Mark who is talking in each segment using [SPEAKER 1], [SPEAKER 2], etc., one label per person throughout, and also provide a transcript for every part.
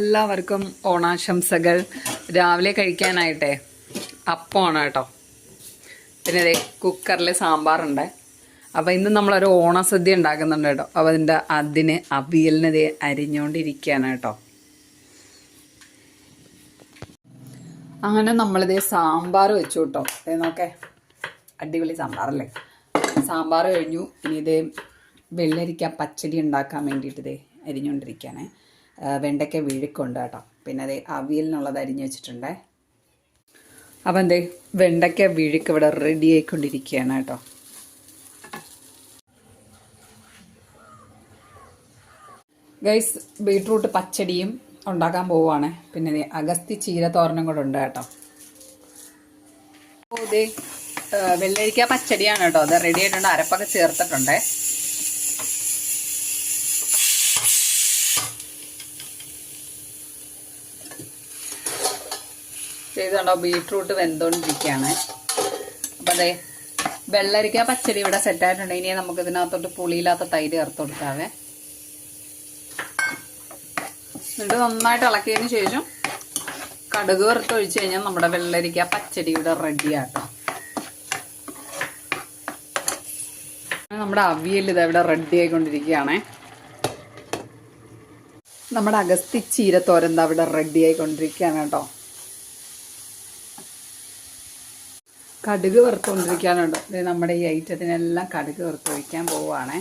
[SPEAKER 1] എല്ലാവർക്കും ഓണാശംസകൾ. രാവിലെ കഴിക്കാനായിട്ടേ അപ്പമാണ് കേട്ടോ. പിന്നെ ഇതേ കുക്കറിൽ സാമ്പാറുണ്ട്. അപ്പോൾ ഇന്ന് നമ്മളൊരു ഓണസദ്യ ഉണ്ടാക്കുന്നുണ്ട് കേട്ടോ. അപ്പോൾ അതിന് അവിയലിന് ഇതേ അരിഞ്ഞുകൊണ്ടിരിക്കുകയാണ് കേട്ടോ. അങ്ങനെ നമ്മളിതേ സാമ്പാർ വെച്ചു കേട്ടോ. നോക്കേ, അടിപൊളി സാമ്പാറല്ലേ. സാമ്പാർ കഴിഞ്ഞു. ഇനി ഇതേ വെള്ളരിക്ക പച്ചടി ഉണ്ടാക്കാൻ വേണ്ടിയിട്ട് ഇതേ അരിഞ്ഞുകൊണ്ടിരിക്കുകയാണ്. വെണ്ടയ്ക്ക വിഴുക്കുണ്ട് കേട്ടോ. പിന്നെ അതേ അവിയലിനുള്ളത് അരിഞ്ഞു വെച്ചിട്ടുണ്ട്. അപ്പം എന്തേ വെണ്ടയ്ക്ക വിഴുക്ക് ഇവിടെ റെഡി ആയിക്കൊണ്ടിരിക്കുകയാണ് കേട്ടോ. ഗൈസ്, ബീട്രൂട്ട് പച്ചടിയും ഉണ്ടാക്കാൻ പോവുകയാണ്. പിന്നെ അഗസ്തി ചീരത്തോരനും കൂടെ ഉണ്ട് കേട്ടോ. അപ്പോൾ ഇതേ വെള്ളരിക്ക പച്ചടിയാണ് കേട്ടോ. അത് റെഡി ആയിട്ടുണ്ട്. അരപ്പൊക്കെ ചേർത്തിട്ടുണ്ട്. ചെയ്തുകൊണ്ടോ ബീട്രൂട്ട് വെന്തുകൊണ്ടിരിക്കുകയാണ്. അപ്പം അതെ വെള്ളരിക്ക പച്ചടി ഇവിടെ സെറ്റായിട്ടുണ്ട്. ഇനി നമുക്ക് ഇതിനകത്തോട്ട് പുളിയില്ലാത്ത തൈര് ചേർത്ത് കൊടുക്കാവേ. എന്നിട്ട് നന്നായിട്ട് ഇളക്കിയതിന് ശേഷം കടുക് വറുത്ത് ഒഴിച്ച് കഴിഞ്ഞാൽ നമ്മുടെ വെള്ളരിക്ക പച്ചടി ഇവിടെ റെഡിയാട്ടോ. നമ്മുടെ അവിയൽ ഇത് ഇവിടെ റെഡി ആയിക്കൊണ്ടിരിക്കുകയാണേ. നമ്മുടെ അഗസ്തി ചീരത്തോരൻ എന്താ ഇവിടെ റെഡി ആയിക്കൊണ്ടിരിക്കുകയാണ് കേട്ടോ. കടുക് വറുത്തുകൊണ്ടിരിക്കാനുണ്ട്. നമ്മുടെ ഈ ഐറ്റത്തിനെല്ലാം കടുക് വറുത്ത് ഒഴിക്കാൻ പോവുകയാണേ.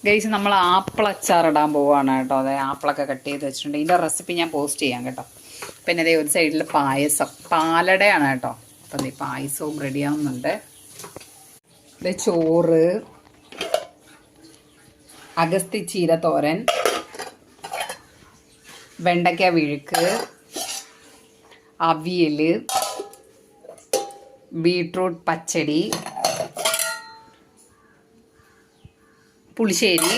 [SPEAKER 1] ഗൈസ്, നമ്മൾ ആപ്പിൾ അച്ചാറിടാൻ പോവുകയാണ് കേട്ടോ. അതെ, ആപ്പിളൊക്കെ കട്ട് ചെയ്ത് വെച്ചിട്ടുണ്ട്. ഇതിൻ്റെ റെസിപ്പി ഞാൻ പോസ്റ്റ് ചെയ്യാം കേട്ടോ. പിന്നെ അതേ ഒരു സൈഡിൽ പായസം, പാലടയാണ് കേട്ടോ. അപ്പം അതേ പായസവും റെഡിയാവുന്നുണ്ട്. ഇത് ചോറ്, അഗസ്തി ചീര തോരൻ, വെണ്ടയ്ക്ക വിഴുക്ക്, അവിയൽ, ബീട്രൂട്ട് പച്ചടി, പുളിശ്ശേരി,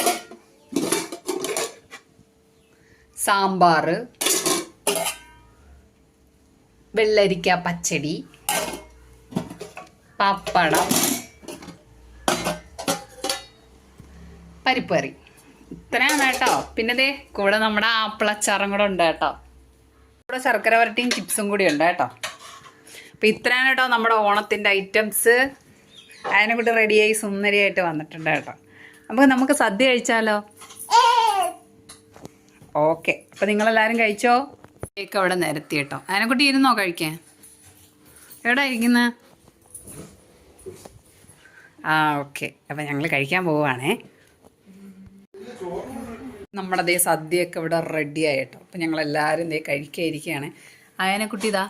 [SPEAKER 1] സാമ്പാർ, വെള്ളരിക്ക പച്ചടി, പപ്പടം, പരിപ്പ് കറി. ഇത്രയാണ് കേട്ടോ. പിന്നെ ദേ കൂടെ നമ്മുടെ ആപ്പിൾ അച്ചാറും കൂടെ ഉണ്ട് കേട്ടോ. ഇവിടെ ശർക്കര വരട്ടിയും ചിപ്സും കൂടി ഉണ്ട് കേട്ടോ. അപ്പം ഇത്രയാണ് കേട്ടോ നമ്മുടെ ഓണത്തിൻ്റെ ഐറ്റംസ്. അതിനെ കൂടി റെഡിയായി സുന്ദരിയായിട്ട് വന്നിട്ടുണ്ട് കേട്ടോ. നമുക്ക് സദ്യ കഴിച്ചാലോ? ഓക്കെ, അപ്പം നിങ്ങളെല്ലാവരും കഴിച്ചോ? കേക്ക് അവിടെ നിരത്തി കേട്ടോ. അതിനെക്കുട്ടി ഇരുന്നോ കഴിക്കാൻ? എവിടെ ഇരിക്കുന്നത്? ഓക്കെ, അപ്പം ഞങ്ങൾ കഴിക്കാൻ പോവുകയാണേ. നമ്മുടെ അതേ സദ്യയൊക്കെ ഇവിടെ റെഡി ആയിട്ടോ. അപ്പം ഞങ്ങളെല്ലാവരും ഇതേ കഴിക്കാതിരിക്കുകയാണ്. അയനക്കുട്ടി ഇതാ.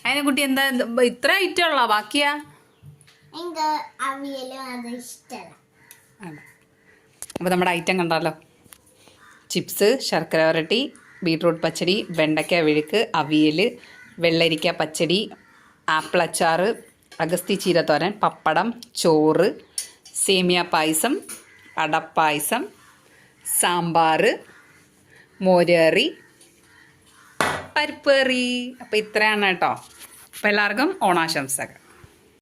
[SPEAKER 1] അയനക്കുട്ടി എന്താ ഇത്ര ഐറ്റം ഉള്ള ബാക്കിയാ? അപ്പോൾ നമ്മുടെ ഐറ്റം കണ്ടാലോ. ചിപ്സ്, ശർക്കര വരട്ടി, ബീട്രൂട്ട് പച്ചടി, വെണ്ടയ്ക്ക വിഴുക്ക്, അവിയൽ, വെള്ളരിക്ക പച്ചടി, ആപ്പിൾ അച്ചാർ, അഗസ്തി ചീരത്തോരൻ, പപ്പടം, ചോറ്, സേമിയ പായസം, അടപ്പായസം, സാമ്പാർ, മോരുകറി, പരിപ്പ് കറി. അപ്പോൾ ഇത്രയാണ് കേട്ടോ. അപ്പോൾ എല്ലാവർക്കും ഓണാശംസകൾ.